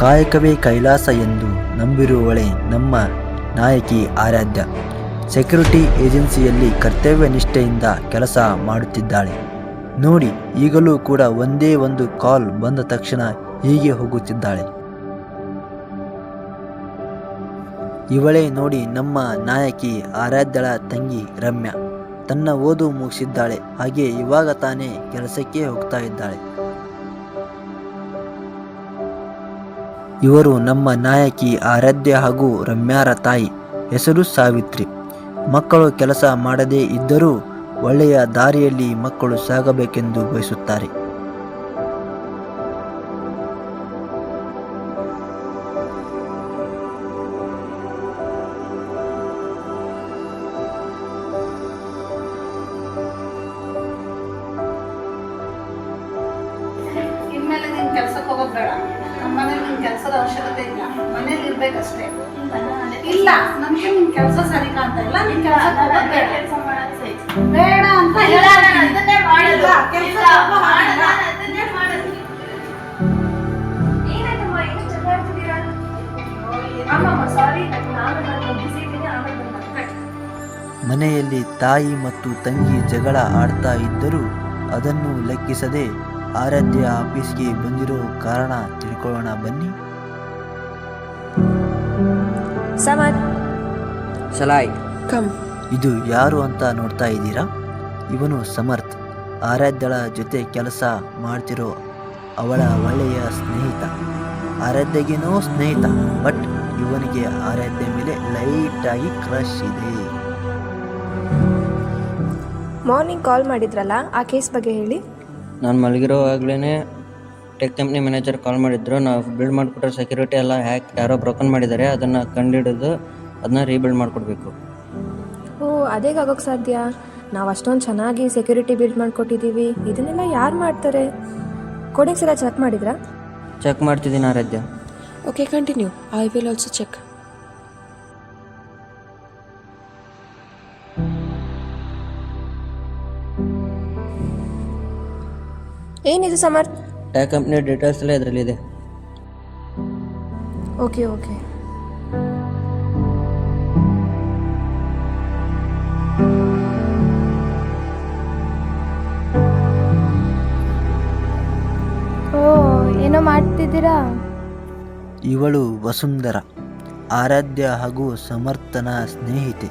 ಕಾಯಕವೇ ಕೈಲಾಸ ಎಂದು ನಂಬಿರುವವಳೆ ನಮ್ಮ ನಾಯಕಿ ಆರಾಧ್ಯ. ಸೆಕ್ಯೂರಿಟಿ ಏಜೆನ್ಸಿಯಲ್ಲಿ ಕರ್ತವ್ಯ ನಿಷ್ಠೆಯಿಂದ ಕೆಲಸ ಮಾಡುತ್ತಿದ್ದಾಳೆ. ನೋಡಿ, ಈಗಲೂ ಕೂಡ ಒಂದೇ ಒಂದು ಕಾಲ್ ಬಂದ ತಕ್ಷಣ ಹೀಗೆ ಹೋಗುತ್ತಿದ್ದಾಳೆ. ಇವಳೇ ನೋಡಿ ನಮ್ಮ ನಾಯಕಿ ಆರಾಧ್ಯಳ ತಂಗಿ ರಮ್ಯಾ. ತನ್ನ ಓದು ಮುಗಿಸಿದ್ದಾಳೆ, ಹಾಗೆ ಇವಾಗ ತಾನೇ ಕೆಲಸಕ್ಕೆ ಹೋಗ್ತಾ ಇದ್ದಾಳೆ. ಇವರು ನಮ್ಮ ನಾಯಕಿ ಆರಾಧ್ಯ ಹಾಗೂ ರಮ್ಯಾರ ತಾಯಿ. ಹೆಸರು ಸಾವಿತ್ರಿ. ಮಕ್ಕಳು ಕೆಲಸ ಮಾಡದೇ ಇದ್ದರೂ ಒಳ್ಳೆಯ ದಾರಿಯಲ್ಲಿ ಮಕ್ಕಳು ಸಾಗಬೇಕೆಂದು ಬಯಸುತ್ತಾರೆ. ಇನ್ಮೇಲೆ ನೀನು ಕೆಲಸಕ್ಕೆ ಹೋಗೋದು ಬೇಡ. ನಮ್ಮ ಮನೇಲಿ ನಿನ್ ಕೆಲಸದ ಅವಶ್ಯಕತೆ ಇಲ್ಲ. ಮನೇಲಿ ಇರ್ಬೇಕಷ್ಟೇ. ಇಲ್ಲ, ನಮ್ಗೆ ನಿನ್ ಕೆಲಸ ಸರಿ ಕಾಣ್ತಾ ಇಲ್ಲ. ನಿನ್ ಕೆಲಸ ಬೇಡ ಅಂತ ಮನೆಯಲ್ಲಿ ತಾಯಿ ಮತ್ತು ತಂಗಿ ಜಗಳ ಆಡ್ತಾ ಇದ್ದರೂ ಅದನ್ನು ಲೆಕ್ಕಿಸದೆ ಆರಾಧ್ಯ ಆಫೀಸ್ಗೆ ಬಂದಿರೋ ಕಾರಣ ತಿಳ್ಕೊಳ್ಳೋಣ ಬನ್ನಿ. ಸಮತ್ ಸಲಾಯ್ ಕಮ್. ಇದು ಯಾರು ಅಂತ ನೋಡ್ತಾ ಇದ್ದೀರಾ? ಇವನು ಸಮರ್ಥ್, ಆರಾಧ್ಯಳ ಜೊತೆ ಕೆಲಸ ಮಾಡ್ತಿರೋ ಅವಳ ಒಳ್ಳೆಯ ಸ್ನೇಹಿತ. ಆರಾಧ್ಯಗೇನೋ ಸ್ನೇಹಿತ, ಬಟ್ ಇವನಿಗೆ ಆರಾಧ್ಯ ಮೇಲೆ ಲೈಟಾಗಿ ಕ್ರಶ್ ಇದೆ. ಮಾರ್ನಿಂಗ್ ಕಾಲ್ ಮಾಡಿದ್ರಲ್ಲ, ಆ ಕೇಸ್ ಬಗ್ಗೆ ಹೇಳಿ. ನಾನು ಮಲಗಿರೋವಾಗಲೇ ಟೆಕ್ ಕಂಪ್ನಿ ಮ್ಯಾನೇಜರ್ ಕಾಲ್ ಮಾಡಿದ್ರು. ನಾವು ಬಿಲ್ಡ್ ಮಾಡಿಕೊಟ್ರೆ ಸೆಕ್ಯೂರಿಟಿ ಎಲ್ಲ ಯಾರೋ ಬ್ರೋಕನ್ ಮಾಡಿದ್ದಾರೆ, ಅದನ್ನು ಕಂಡುಹಿಡಿದು ಅದನ್ನ ರೀಬಿಲ್ಡ್ ಮಾಡಿಕೊಡ್ಬೇಕು. ಓ, ಅದೇ ಆಗೋಕ್ಕೆ ಸಾಧ್ಯ? ನಾವು ಅಷ್ಟೊಂದು ಚೆನ್ನಾಗಿ ಸೆಕ್ಯೂರಿಟಿ ಬಿಲ್ಡ್ ಮಾಡಿಕೊಟ್ಟಿದ್ದೀವಿ. ಇದನ್ನೆಲ್ಲ ಯಾರು ಮಾಡ್ತಾರೆ? ಕೋಡಿಂಗ್ಸ್ ಎಲ್ಲ ಚೆಕ್ ಮಾಡಿದ್ರಾ? ಚೆಕ್ ಮಾಡ್ತಿದ್ದೀನಿ Aradhya. Okay, continue. I will also check. ಏನಿದು ಸಮರ್ಥ್? ಟೆಕ್ ಕಂಪ್ನಿ ಡೀಟೇಲ್ಸ್ ಎಲ್ಲ ಇದರಲ್ಲಿದೆ. Okay okay. ಓ, ಏನೋ ಮಾಡ್ತಿದ್ದೀರಾ? ಇವಳು ವಸುಂಧರ, ಆರಾಧ್ಯ ಹಾಗೂ ಸಮರ್ಥನ ಸ್ನೇಹಿತೆ.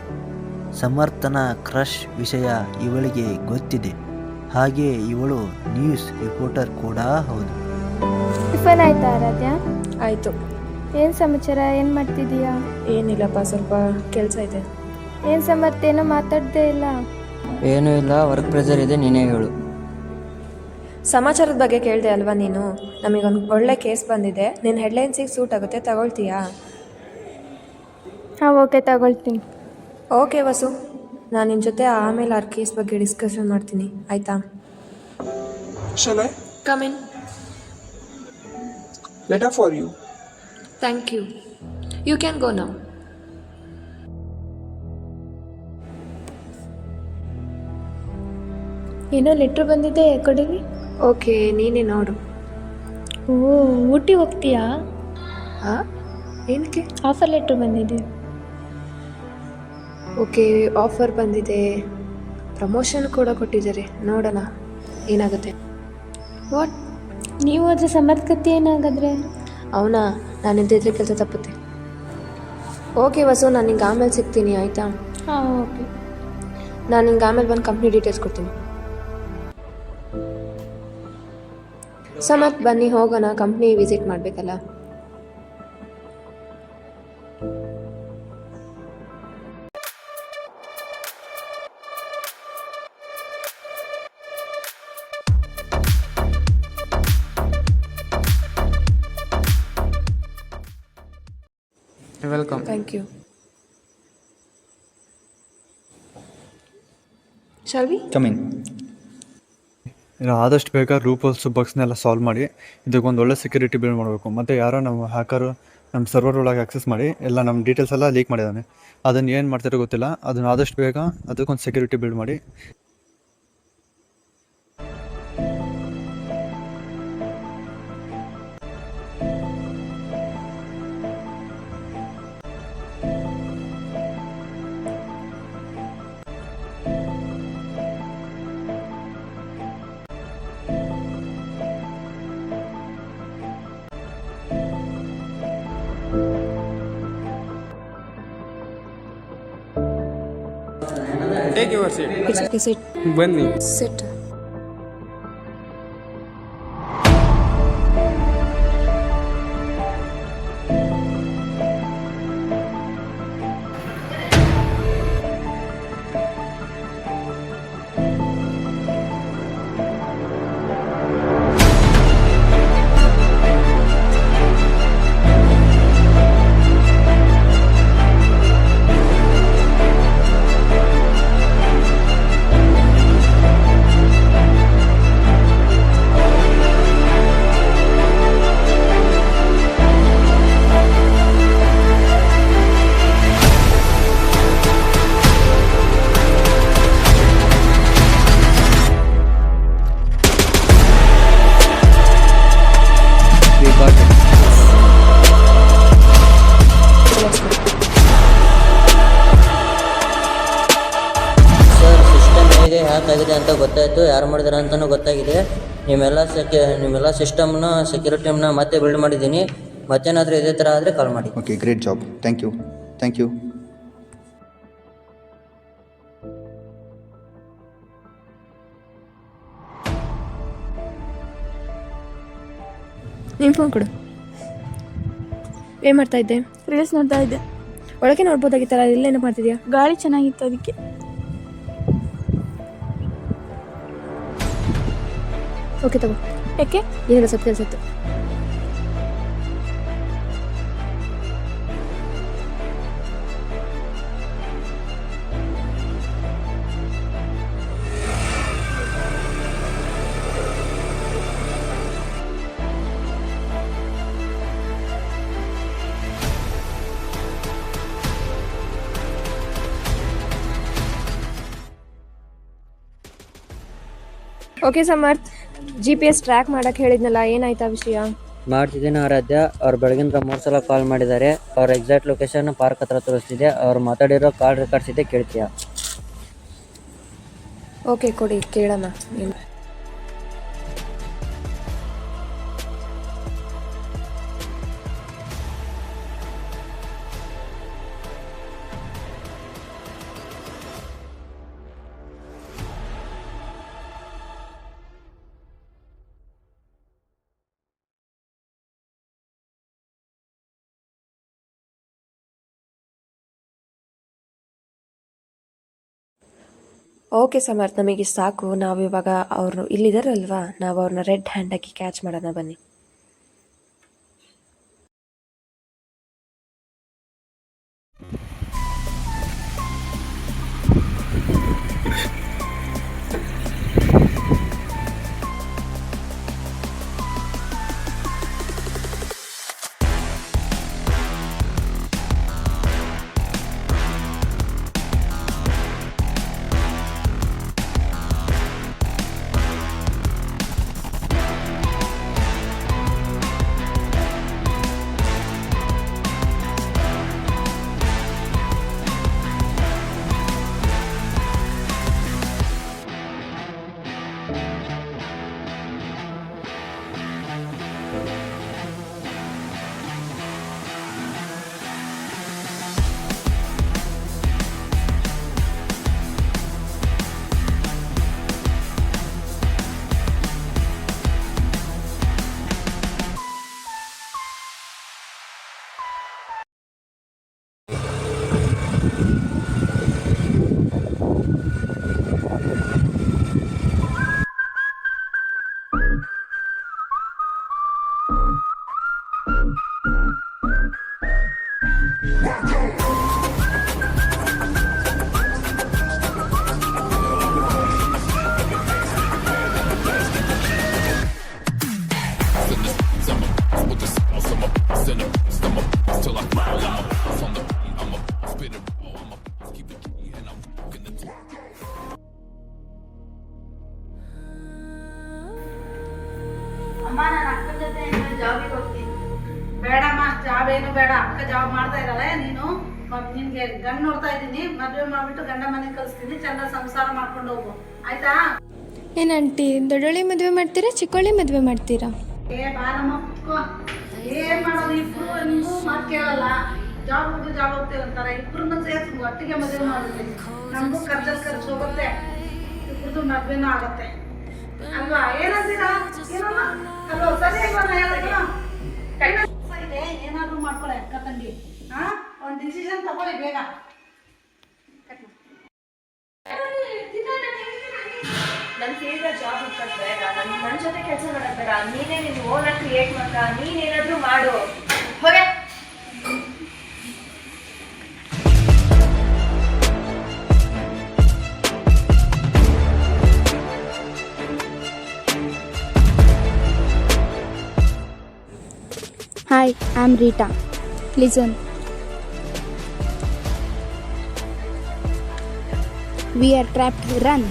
ಸಮರ್ಥನ ಕ್ರಶ್ ವಿಷಯ ಇವಳಿಗೆ ಗೊತ್ತಿದೆ. ಹಾಗೆ ಇವಳು ನ್ಯೂಸ್ ರಿಪೋರ್ಟರ್ ಕೂಡ ಹೌದು. ಟಿಫನ್ ಆಯ್ತಾ ಆರಾಧ್ಯ? ಆಯಿತು. ಏನು ಸಮಾಚಾರ? ಏನು ಮಾಡ್ತಿದ್ದೀಯಾ? ಏನಿಲ್ಲಪ್ಪ, ಸ್ವಲ್ಪ ಕೆಲಸ ಇದೆ. ಏನು ಸಮರ್ಥ, ಏನೋ ಮಾತಾಡ್ದೇ ಇಲ್ಲ? ಏನೂ ಇಲ್ಲ, ವರ್ಕ್ ಪ್ರೆಷರ್ ಇದೆ, ನೀನೇ ಹೇಳು. ಸಮಾಚಾರದ ಬಗ್ಗೆ ಕೇಳಿದೆ ಅಲ್ವಾ ನೀನು? ನಮಗೊಂದು ಒಳ್ಳೆ ಕೇಸ್ ಬಂದಿದೆ. ನಿನ್ನ ಹೆಡ್ಲೈನ್ಸಿಗೆ ಸೂಟ್ ಆಗುತ್ತೆ, ತಗೊಳ್ತೀಯಾ? ಹಾಂ, ಓಕೆ, ತಗೊಳ್ತೀನಿ. ಓಕೆ ವಸು, ನಾನು ನಿನ್ನ ಜೊತೆ ಆಮೇಲೆ ಆ ಕೇಸ್ ಬಗ್ಗೆ ಡಿಸ್ಕಷನ್ ಮಾಡ್ತೀನಿ, ಆಯಿತಾ? Shall I? Come in. Letter for you. Thank you. You can go now. ಏನೋ ಲೆಟ್ರ್ ಬಂದಿದೆ, ಕೊಡಿಲಿ. ಓಕೆ, ನೀನೇ ನೋಡು. ಓ, ಊಟಿ ಹೋಗ್ತೀಯಾ? ಹಾಂ, ಏನಕ್ಕೆ? ಆಫರ್ ಲೆಟ್ರ್ ಬಂದಿದೆ. ಓಕೆ, ಆಫರ್ ಬಂದಿದೆ, ಪ್ರಮೋಷನ್ ಕೂಡ ಕೊಟ್ಟಿದ್ದಾರೆ. ನೋಡೋಣ ಏನಾಗುತ್ತೆ. ವಾಟ್? ನೀವು ಅದ್ರ ಸಮರ್ಥಕತೆ ಏನಾಗಾದ್ರೆ? ಅವನಾ, ನಾನು ಇದ್ದಿದ್ರೆ ಕೆಲಸ ತಪ್ಪುತ್ತೆ. ಓಕೆ ವಸು, ನಾನು ನಿಂಗೆ ಆಮೇಲೆ ಸಿಗ್ತೀನಿ, ಆಯಿತಾ? ಹಾಂ, ಓಕೆ. ನಾನು ನಿಂಗೆ ಆಮೇಲೆ ಬಂದು ಕಂಪ್ನಿ ಡೀಟೇಲ್ಸ್ ಕೊಡ್ತೀನಿ. ಸಮತ್, ಬನ್ನಿ ಹೋಗೋಣ, ಕಂಪ್ನಿ ವಿಸಿಟ್ ಮಾಡಬೇಕಲ್ಲ. Welcome. Thank you. Shall we coming. ಆದಷ್ಟು ಬೇಗ ರೂಪಲ್ಸ್ ಬಗ್ಸ್ನೆಲ್ಲ ಸಾಲ್ವ್ ಮಾಡಿ ಇದಕ್ಕೊಂದು ಒಳ್ಳೆ ಸೆಕ್ಯೂರಿಟಿ ಬಿಲ್ಡ್ ಮಾಡಬೇಕು. ಮತ್ತು ಯಾರೋ ನಮ್ಮ ಹ್ಯಾಕರು ನಮ್ಮ ಸರ್ವರ್ ಒಳಗೆ ಆಕ್ಸೆಸ್ ಮಾಡಿ ಎಲ್ಲ ನಮ್ಮ ಡೀಟೇಲ್ಸ್ ಎಲ್ಲ ಲೀಕ್ ಮಾಡಿದ್ದಾನೆ. ಅದನ್ನು ಏನು ಮಾಡ್ತಾರೋ ಗೊತ್ತಿಲ್ಲ. ಅದನ್ನು ಆದಷ್ಟು ಬೇಗ ಅದಕ್ಕೊಂದು ಸೆಕ್ಯೂರಿಟಿ ಬಿಲ್ಡ್ ಮಾಡಿ. Take your seat. It's okay, sit ಬನ್ನಿ. Sit. We got it. Sir, system ಹೇಗೆ ಹ್ಯಾಕ್ ಆಗಿದೆ ಅಂತ ಗೊತ್ತಾಯಿತು, ಯಾರು ಮಾಡಿದಾರೆ ಅಂತಲೂ ಗೊತ್ತಾಗಿದೆ. ನಿಮ್ಮೆಲ್ಲ ಸಿಸ್ಟಮ್ನ ಸೆಕ್ಯೂರಿಟಿನ ಮತ್ತೆ ಬಿಲ್ಡ್ ಮಾಡಿದ್ದೀನಿ. ಮತ್ತೇನಾದರೂ ಇದೇ ಥರ ಆದರೆ ಕಾಲ್ ಮಾಡಿ. Okay, great job. Thank you. Thank you. ನಿಮ್ಮ ಫೋನ್ ಕೊಡು. ಏನು ಮಾಡ್ತಾ ಇದ್ದೆ? ರೀಲ್ಸ್ ನೋಡ್ತಾ ಇದ್ದೆ. ಒಳಗೆ ನೋಡ್ಬೋದಾಗಿತ್ತಲ್ಲ, ಇಲ್ಲೇನು ಮಾಡ್ತಿದ್ಯಾ? ಗಾಳಿ ಚೆನ್ನಾಗಿತ್ತು ಅದಕ್ಕೆ. ಓಕೆ ತಗೋ. ಯಾಕೆ? ಏನಿಲ್ಲ, ಸ್ವಲ್ಪ ಕೆಲಸ ಇತ್ತು. ಓಕೆ ಸಮರ್ಥ್, GPS ಟ್ರ್ಯಾಕ್ ಮಾಡಕ್ಕೆ ಹೇಳಿದ್ನಲ್ಲ, ಏನಾಯ್ತಾ ವಿಷಯ? ಮಾಡ್ತಿದ್ದೀನಿ ಆರಾಧ್ಯ. ಅವ್ರು ಬೆಳಗಿಂದ 3 ಸಲ ಕಾಲ್ ಮಾಡಿದ್ದಾರೆ. ಅವ್ರ ಎಕ್ಸಾಕ್ಟ್ ಲೊಕೇಶನ್ ಪಾರ್ಕ್ ಹತ್ರ ತೋರಿಸ್ತಿದೆ. ಅವ್ರು ಮಾತಾಡಿರೋ ಕಾಲ್ ರೆಕಾರ್ಡ್ಸ್ ಇದೆ, ಕೇಳ್ತೀಯಾ? ಓಕೆ ಕೊಡಿ, ಕೇಳೋಣ. ಓಕೆ ಸಮರ್ಥ್, ನಮಗೆ ಸಾಕು. ನಾವಿವಾಗ ಅವರು ಇಲ್ಲಿದ್ದಾರಲ್ವಾ, ನಾವು ಅವ್ರನ್ನ ರೆಡ್ ಹ್ಯಾಂಡ್ ಹಾಕಿ ಕ್ಯಾಚ್ ಮಾಡೋಣ ಬನ್ನಿ. ಅಮ್ಮ, ನಾನು ಅಕ್ಕನ ಜೊತೆ ಜಾಬಿಗೆ ಹೋಗ್ತೀನಿ. ಬೇಡಮ್ಮ, ಜಾಬ್ ಏನು ಬೇಡ. ಅಕ್ಕ ಜಾಬ್ ಮಾಡ್ತಾ ಇರಲ್ಲ ನೀನು. ನಿನ್ಗೆ ಗಂಡು ನೋಡ್ತಾ ಇದ್ದೀನಿ, ಮದುವೆ ಮಾಡ್ಬಿಟ್ಟು ಗಂಡ ಮನೆಗೆ ಕಳಿಸ್ತೀನಿ. ಚಂದ ಸಂಸಾರ ಮಾಡ್ಕೊಂಡು ಹೋಗು, ಆಯ್ತಾ? ಏನಂಟಿ, ದೊಡ್ಡೋಳಿ ಮದುವೆ ಮಾಡ್ತೀರಾ, ಚಿಕ್ಕೋಳಿ ಮದುವೆ ಮಾಡ್ತೀರಾ? ಏ ಬಾರಮ್ಮ, ಕುತ್ಕೋ. ಏನ್ ಮಾಡೋದು, ಇಬ್ರು ನಿಂಗೂ ಮಾತು ಕೇಳಲ್ಲ. ಜಾಬ್ ಹೋಗ್ತೀವಿ ಅಂತಾರೆ. ಇಬ್ಬರನ್ನ ಸೇರಿಸಿ ಒಟ್ಟಿಗೆ ಮದುವೆ ಮಾಡ್ಬಿಡ್ತೀನಿ. ನಮಗೂ ಖರ್ಚು ಹೋಗುತ್ತೆ, ಇಬ್ಬರದು ಮದುವೆನೂ ಆಗತ್ತೆ ಅಲ್ವಾ? ಏನಂತೀರಾ? ಏನಮ್ಮ ಅಲ್ವಾ? ಸರಿ ಅಲ್ವಾ ನಾ ಹೇಳಿದ್ರು? ಇದೆ, ಏನಾದರೂ ಮಾಡ್ಕೊಳ್ಳಿ ಅಕ್ಕ ತಂಗಿ. ಒಂದು ಡಿಸಿಷನ್ ತಗೊಳ್ಳಿ ಬೇಗ. ನನ್ನ ಫೀಲ್ಡ್ ಜಾಬ್ ಹುಡ್ಕೋದು ಬೇಡ, ನನ್ನ ಜೊತೆ ಕೆಲಸ ಮಾಡೋದು ಬೇಡ. ನೀನೇ ನಿನ್ನ ಓನ ಕ್ರಿಯೇಟ್ ಮಾಡ್ಕ, ನೀನೇನಾದರೂ ಮಾಡು ಹೋಗೆ. Hi, I'm Rita. Listen. We are trapped. Run.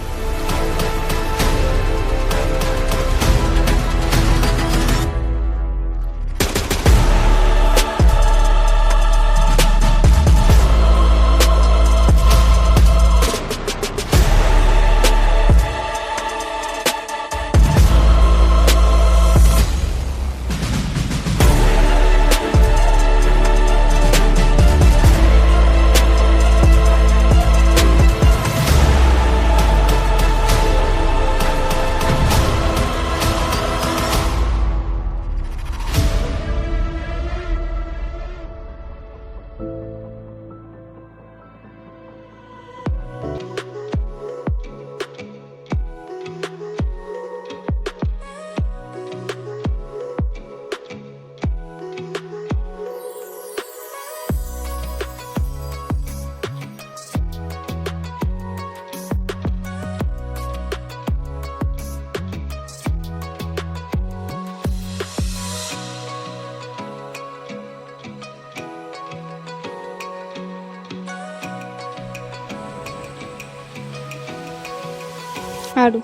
ಆಡು.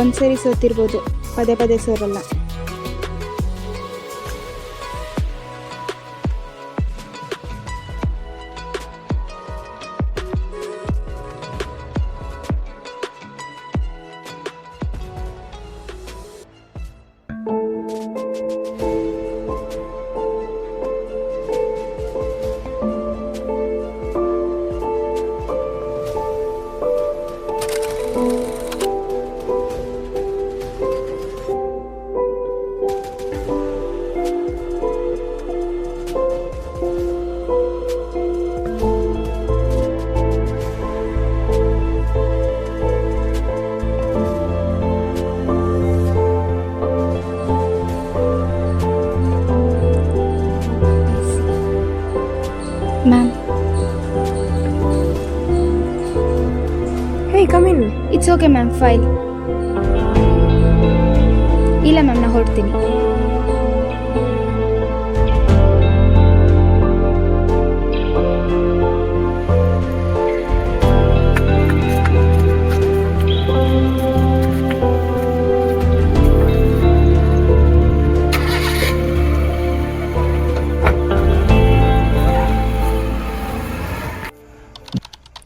ಒಂದ್ಸರಿ ಸೋತಿರ್ಬೋದು, ಪದೇ ಪದೇ ಸೋರಲ್ಲ. Ma'am. Hey, come in. It's okay ma'am, file. ಇಲ್ಲ ಮ್ಯಾಮ್, ನಾ ಹೊರಡ್ತೀನಿ.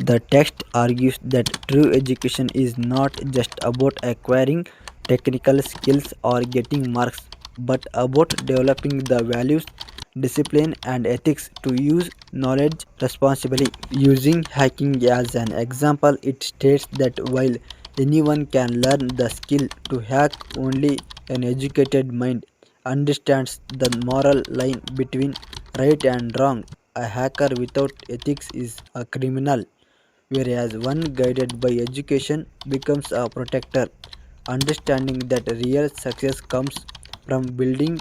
The text argues that true education is not just about acquiring technical skills or getting marks, but about developing the values, discipline, and ethics to use knowledge responsibly. Using hacking as an example, it states that while anyone can learn the skill to hack, only an educated mind understands the moral line between right and wrong. A hacker without ethics is a criminal, whereas one guided by education becomes a protector. Understanding that real success comes from building,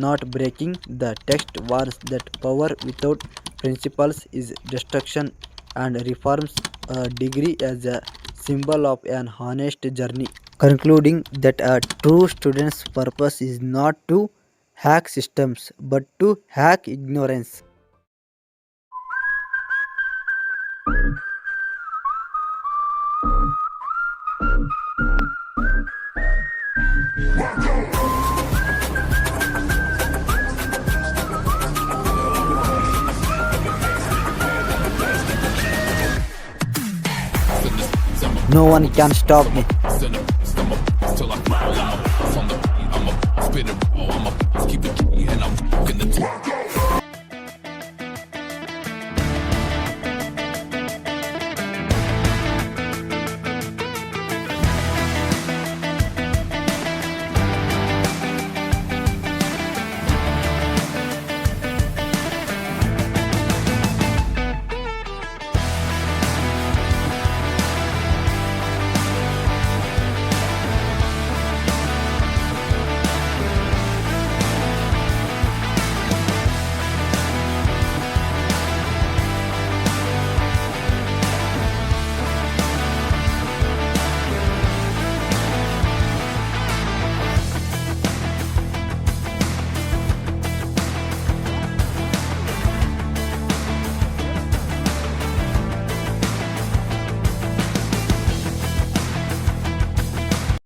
not breaking, the text warns that power without principles is destruction and reforms a degree as a symbol of an honest journey. Concluding that a true student's purpose is not to hack systems but to hack ignorance. No one can stop me. Spin it, oh, I'ma keep it, and I'm in the